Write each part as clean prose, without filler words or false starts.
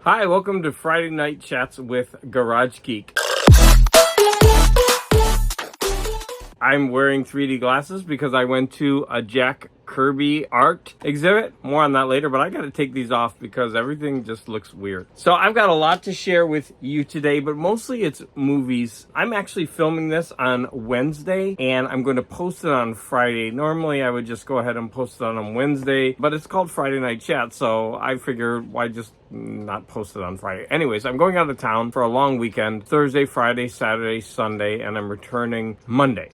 Hi, welcome to Friday Night Chats with Garage Geek. I'm wearing 3D glasses because I went to a Jack Kirby art exhibit. More on that later, but I gotta take these off because everything just looks weird. So I've got a lot to share with you today, but mostly it's movies. I'm actually filming this on Wednesday and I'm going to post it on Friday. Normally I would just go ahead and post it on Wednesday, but it's called Friday Night Chat, so I figured why just not post it on Friday. Anyways, I'm going out of town for a long weekend, Thursday, Friday, Saturday, Sunday, and I'm returning Monday.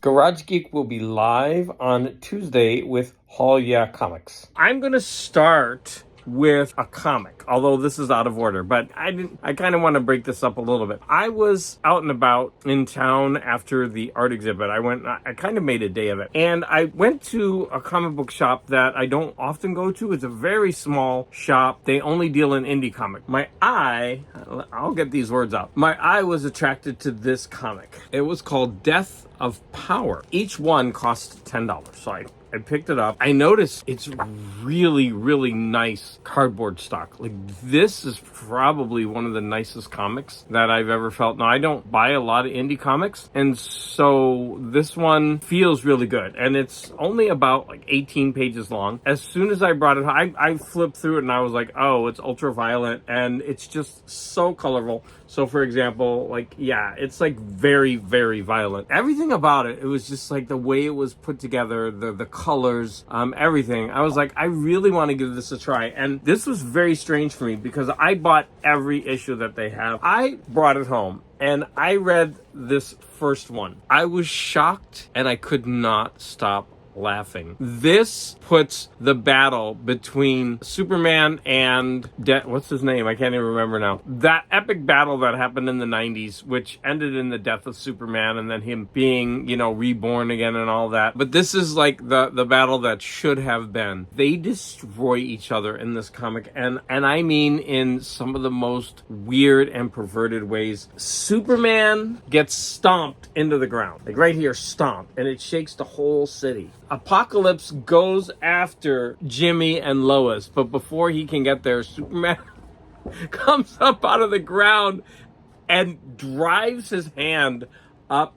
Garage Geek will be live on Tuesday with Haul Yeah Comics. I'm going to start with a comic, although this is out of order, but I kind of want to break this up a little bit. I was out and about in town after the art exhibit. I kind of made a day of it. And I went to a comic book shop that I don't often go to. It's a very small shop. They only deal in indie comic. I'll get these words out. My eye was attracted to this comic. It was called Death of Power. Each one cost $10. So I picked it up. I noticed it's really, really nice cardboard stock. Like, this is probably one of the nicest comics that I've ever felt. Now, I don't buy a lot of indie comics, and so this one feels really good. And it's only about like 18 pages long. As soon as I brought it home, I flipped through it and I was like, oh, it's ultraviolet, and it's just so colorful. So, for example, it's like very, very violent. Everything about it, it was just like the way it was put together, the colors, everything. I was like, I really want to give this a try. And this was very strange for me because I bought every issue that they have. I brought it home and I read this first one. I was shocked and I could not stop laughing. This puts the battle between Superman and what's his name? I can't even remember now. That epic battle that happened in the 90s, which ended in the death of Superman and then him being, reborn again and all that. But this is like the battle that should have been. They destroy each other in this comic, and I mean in some of the most weird and perverted ways. Superman gets stomped into the ground. Like right here, stomped, and it shakes the whole city. Apocalypse goes after Jimmy and Lois, but before he can get there, Superman comes up out of the ground and drives his hand up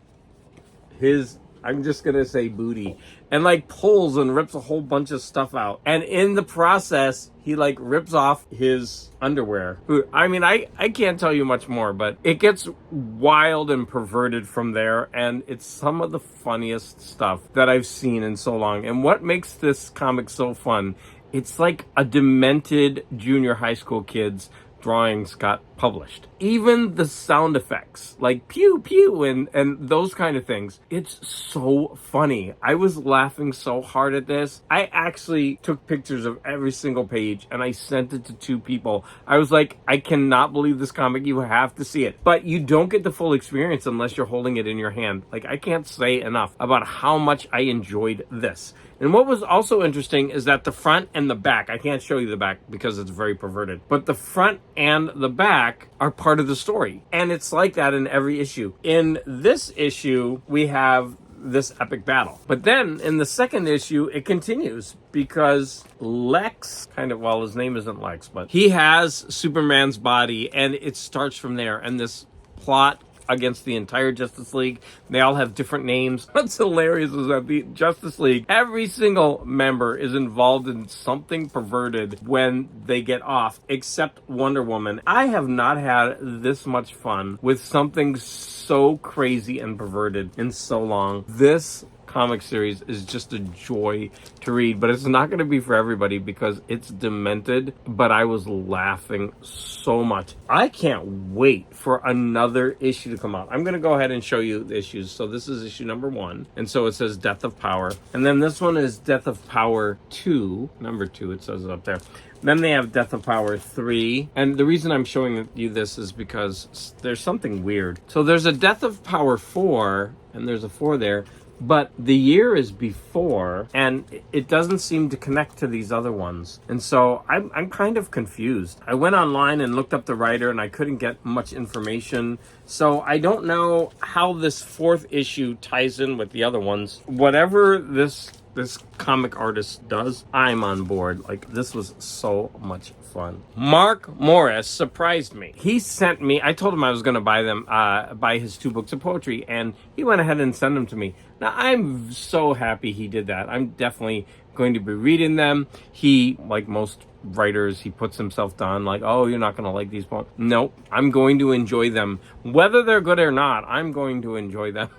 his, I'm just gonna say booty, and pulls and rips a whole bunch of stuff out. And in the process, he rips off his underwear. I mean, I can't tell you much more, but it gets wild and perverted from there. And it's some of the funniest stuff that I've seen in so long. And what makes this comic so fun, it's like a demented junior high school kid's drawings got published. Even the sound effects, like pew pew and those kind of things, it's so funny. I was laughing so hard at this. I actually took pictures of every single page and I sent it to 2 people. I was like, I cannot believe this comic. You have to see it. But you don't get the full experience unless you're holding it in your hand. I can't say enough about how much I enjoyed this. And what was also interesting is that the front and the back, I can't show you the back because it's very perverted, but the front and the back are part of the story. And it's like that in every issue. In this issue, we have this epic battle. But then in the second issue, it continues because Lex, his name isn't Lex, but he has Superman's body, and it starts from there. And this plot against the entire Justice League. They all have different names. What's hilarious is that the Justice League, every single member is involved in something perverted when they get off, except Wonder Woman. I have not had this much fun with something so crazy and perverted in so long. This comic series is just a joy to read, but it's not going to be for everybody because it's demented, but I was laughing so much. I can't wait for another issue to come out. I'm going to go ahead and show you the issues. So this is issue number 1, and so it says Death of Power, and then this one is Death of Power 2, number 2, it says it up there. Then they have Death of Power 3. And the reason I'm showing you this is because there's something weird. So there's a Death of Power 4, and there's a 4 there. But the year is before, and it doesn't seem to connect to these other ones. And so I'm kind of confused. I went online and looked up the writer, and I couldn't get much information. So I don't know how this 4th issue ties in with the other ones. Whatever this this comic artist does, I'm on board. Like, this was so much fun. Mark Morris surprised me. He sent me, I told him I was going to buy his 2 books of poetry, and he went ahead and sent them to me. Now, I'm so happy he did that. I'm definitely going to be reading them. He, like most writers, he puts himself down like, oh, you're not going to like these poems. Nope, I'm going to enjoy them. Whether they're good or not, I'm going to enjoy them.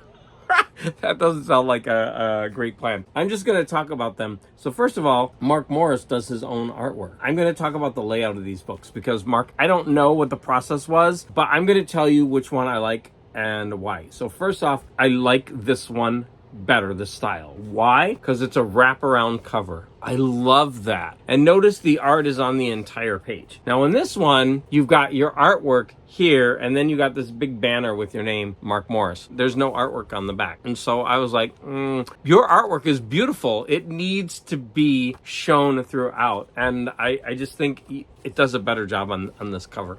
That doesn't sound like a great plan. I'm just going to talk about them. So first of all, Mark Morris does his own artwork. I'm going to talk about the layout of these books because Mark, I don't know what the process was, but I'm going to tell you which one I like and why. So first off, I like this one better, the style. Why? Because it's a wraparound cover. I love that. And notice the art is on the entire page. Now in this one, you've got your artwork here, and then you got this big banner with your name, Mark Morris. There's no artwork on the back. And so I was like, your artwork is beautiful. It needs to be shown throughout. And I just think it does a better job on this cover.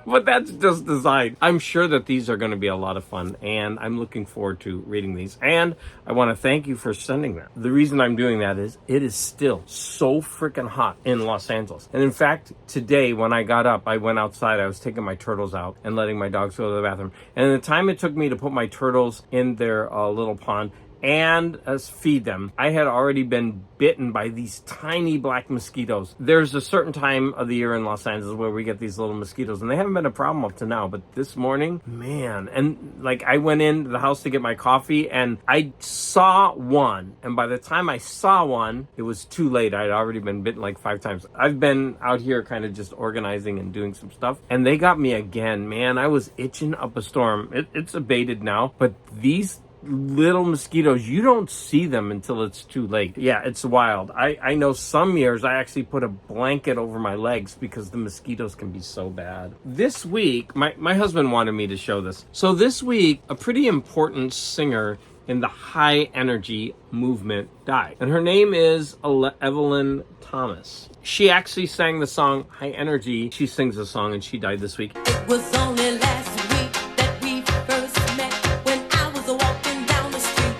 But that's just design. I'm sure that these are going to be a lot of fun, and I'm looking forward to reading these. And I want to thank you for sending them. The reason I'm doing that is it is still so freaking hot in Los Angeles. And in fact, today when I got up, I went outside. I was taking my turtles out and letting my dogs go to the bathroom. And the time it took me to put my turtles in their little pond and feed them, I had already been bitten by these tiny black mosquitoes. There's a certain time of the year in Los Angeles where we get these little mosquitoes, and they haven't been a problem up to now, but this morning, man. And like, I went into the house to get my coffee and I saw one, and by the time I saw one, it was too late. I'd already been bitten like 5 times. I've been out here kind of just organizing and doing some stuff, and they got me again. Man, I was itching up a storm. It's abated now, but these little mosquitoes, you don't see them until it's too late. Yeah, it's wild. I know some years I actually put a blanket over my legs because the mosquitoes can be so bad. This week, my husband wanted me to show this. So this week, a pretty important singer in the high energy movement died. And her name is Evelyn Thomas. She actually sang the song High Energy. She sings the song and she died this week. It was only last week that we first met when I was walking down the street.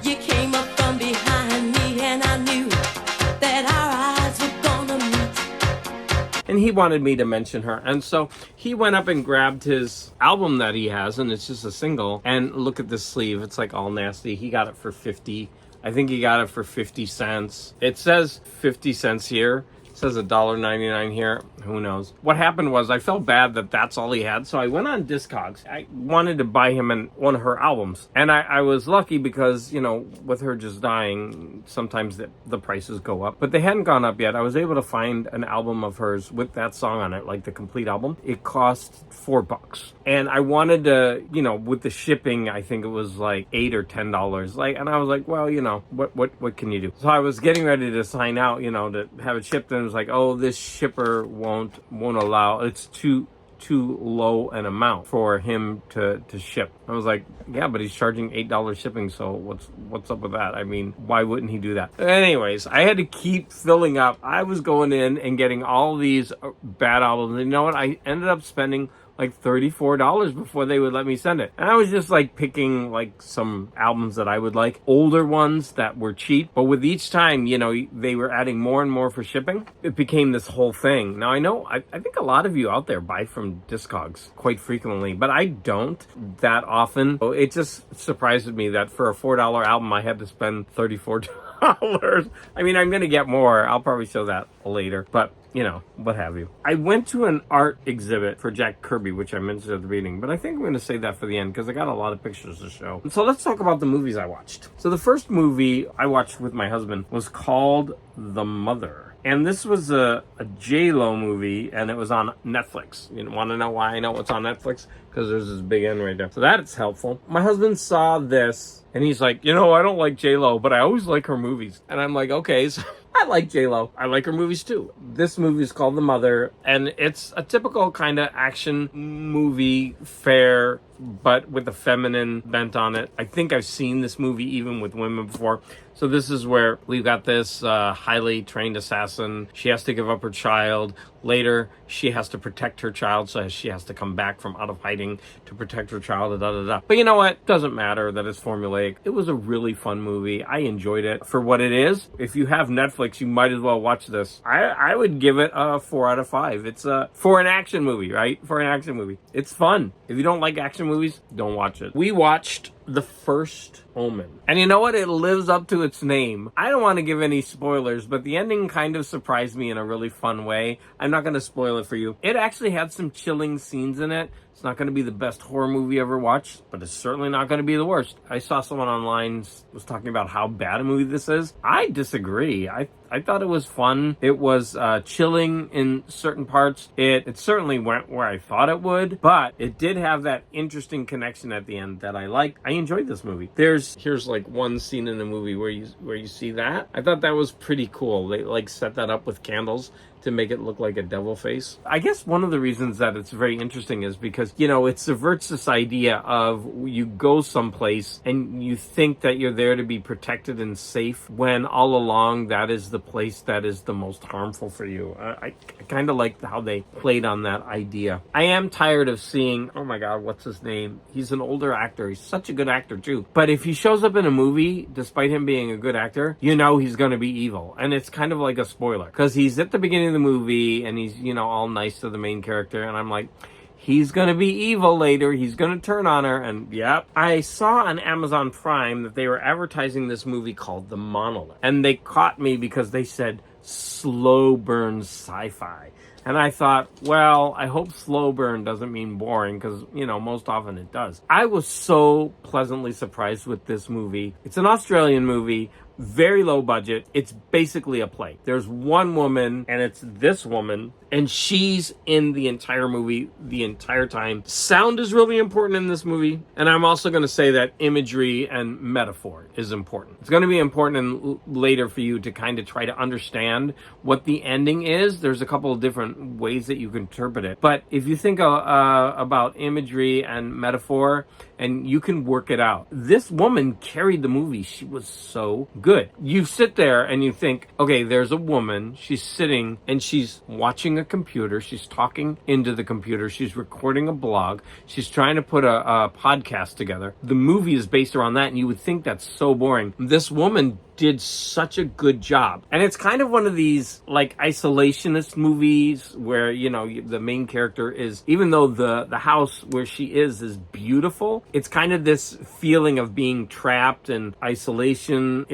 You came up from behind me and I knew that our eyes were gonna meet. And he wanted me to mention her. And so he went up and grabbed his album that he has, and it's just a single. And look at this sleeve. It's like all nasty. He got it for 50. I think he got it for 50 cents. It says 50 cents here. It says $1.99 here. Who knows? What happened was I felt bad that that's all he had. So I went on Discogs. I wanted to buy him one of her albums. And I was lucky because, you know, with her just dying, sometimes the prices go up. But they hadn't gone up yet. I was able to find an album of hers with that song on it, like the complete album. It cost $4. And I wanted to, you know, with the shipping, I think it was like $8 or $10. Like, and I was like, well, you know, what can you do? So I was getting ready to sign out, you know, to have it shipped, and it was like, oh, this shipper won't allow, it's too low an amount for him to ship. I was like, yeah, but he's charging $8 shipping, so what's up with that? I mean, why wouldn't he do that? Anyways, I had to keep filling up. I was going in and getting all these bad albums, and you know what? I ended up spending like $34 before they would let me send it. And I was just like picking like some albums that I would like, older ones that were cheap. But with each time, you know, they were adding more and more for shipping. It became this whole thing. Now I know, I think a lot of you out there buy from Discogs quite frequently, but I don't that often. So it just surprised me that for a $4 album, I had to spend $34. I mean, I'm going to get more. I'll probably show that later, but you know, what have you. I went to an art exhibit for Jack Kirby, which I mentioned at the beginning, but I think I'm going to save that for the end because I got a lot of pictures to show. So let's talk about the movies I watched. So the first movie I watched with my husband was called The Mother. And this was a J-Lo movie, and it was on Netflix. You want to know why I know it's on Netflix? Because there's this big N right there. So that's helpful. My husband saw this, and he's like, you know, I don't like J-Lo, but I always like her movies. And I'm like, okay, so I like J-Lo. I like her movies too. This movie is called The Mother, and it's a typical kind of action movie fare, but with a feminine bent on it. I think I've seen this movie even with women before. So this is where we've got this highly trained assassin. She has to give up her child. Later, she has to protect her child, so she has to come back from out of hiding to protect her child. But you know what? Doesn't matter that it's formulaic. It was a really fun movie. I enjoyed it for what it is. If you have Netflix, you might as well watch this. I would give it a 4 out of 5. It's for an action movie, right? For an action movie. It's fun. If you don't like action movies, don't watch it. We watched The First Omen. And you know what? It lives up to its name. I don't want to give any spoilers, but the ending kind of surprised me in a really fun way. I'm not going to spoil it for you. It actually had some chilling scenes in it. It's not going to be the best horror movie ever watched, but it's certainly not going to be the worst. I saw someone online was talking about how bad a movie this is. I disagree. I thought it was fun. It was chilling in certain parts. It certainly went where I thought it would, but it did have that interesting connection at the end that I liked. I enjoyed this movie. Here's like one scene in the movie where you see that. I thought that was pretty cool. They like set that up with candles to make it look like a devil face. I guess one of the reasons that it's very interesting is because, you know, it subverts this idea of you go someplace and you think that you're there to be protected and safe when all along that is the place that is the most harmful for you. I kind of like how they played on that idea. I am tired of seeing, oh my God, what's his name? He's an older actor. He's such a good actor too. But if he shows up in a movie, despite him being a good actor, you know he's going to be evil. And it's kind of like a spoiler because he's at the beginning of the movie and he's, you know, all nice to the main character. And I'm like, he's going to be evil later. He's going to turn on her. And yep. I saw on Amazon Prime that they were advertising this movie called The Monolith. And they caught me because they said slow burn sci-fi. And I thought, well, I hope slow burn doesn't mean boring because, you know, most often it does. I was so pleasantly surprised with this movie. It's an Australian movie. Very low budget. It's basically a play. There's one woman, and it's this woman, and she's in the entire movie the entire time. Sound is really important in this movie, and I'm also going to say that imagery and metaphor is important. It's going to be important later for you to kind of try to understand what the ending is. There's a couple of different ways that you can interpret it, but if you think about imagery and metaphor, and you can work it out. This woman carried the movie. She was so good. You sit there and you think, okay, there's a woman. She's sitting and she's watching a computer. She's talking into the computer. She's recording a blog. She's trying to put a podcast together. The movie is based around that, and you would think that's so boring. This woman did such a good job. And it's kind of one of these like isolationist movies where, you know, the main character is, even though the house where she is beautiful, it's kind of this feeling of being trapped and isolation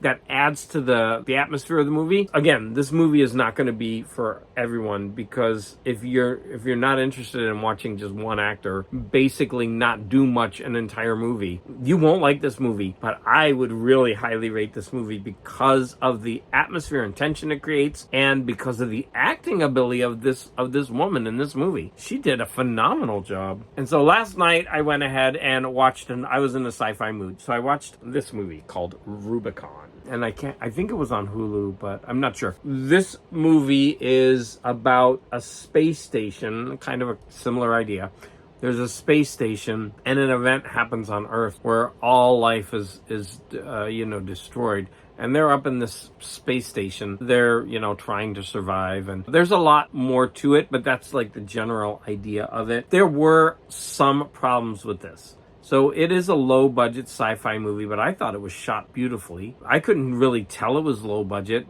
that adds to the atmosphere of the movie. Again, this movie is not going to be for everyone because if you're not interested in watching just one actor basically not do much an entire movie, you won't like this movie. But I would really highly rate this movie because of the atmosphere and tension it creates, and because of the acting ability of this woman in this movie. She did a phenomenal job. And so last night I went ahead and watched, and I was in a sci-fi mood, so I watched this movie called Rubicon. And I think it was on Hulu, but I'm not sure. This movie is about a space station, kind of a similar idea. There's a space station and an event happens on Earth where all life is destroyed. And they're up in this space station. They're, trying to survive. And there's a lot more to it, but that's like the general idea of it. There were some problems with this. So it is a low budget sci-fi movie, but I thought it was shot beautifully. I couldn't really tell it was low budget.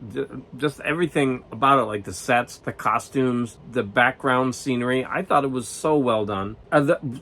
Just everything about it, like the sets, the costumes, the background scenery, I thought it was so well done.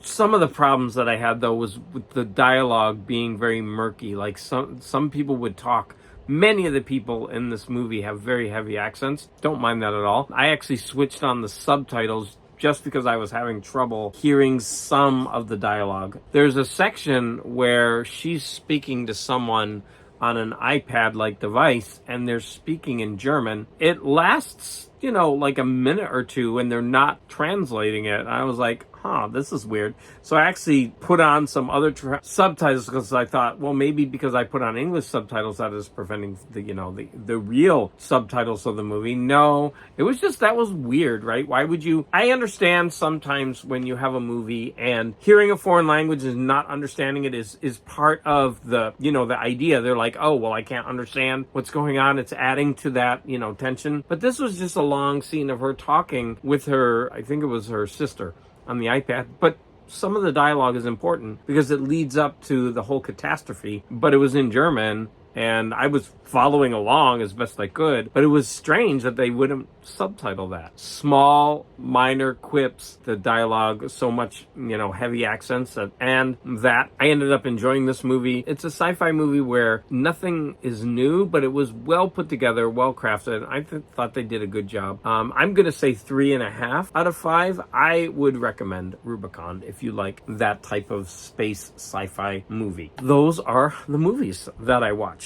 Some of the problems that I had though was with the dialogue being very murky. Like some people would talk. Many of the people in this movie have very heavy accents. Don't mind that at all. I actually switched on the subtitles just because I was having trouble hearing some of the dialogue. There's a section where she's speaking to someone on an iPad-like device, and they're speaking in German. It lasts, like a minute or two, and they're not translating it. I was like, this is weird. So I actually put on some other subtitles because I thought, well, maybe because I put on English subtitles, that is preventing the real subtitles of the movie. No, it was just, that was weird, right? Why would you? I understand sometimes when you have a movie and hearing a foreign language and not understanding it is part of the, the idea. They're like, oh, well, I can't understand what's going on. It's adding to that, tension. But this was just a long scene of her talking with her, I think it was her sister, on the iPad. But some of the dialogue is important because it leads up to the whole catastrophe. But it was in German, and I was following along as best I could, but it was strange that they wouldn't subtitle that. Small, minor quips, the dialogue, so much, heavy accents, and that I ended up enjoying this movie. It's a sci-fi movie where nothing is new, but it was well put together, well crafted. I thought they did a good job. I'm going to say 3.5 out of 5. I would recommend Rubicon if you like that type of space sci-fi movie. Those are the movies that I watched.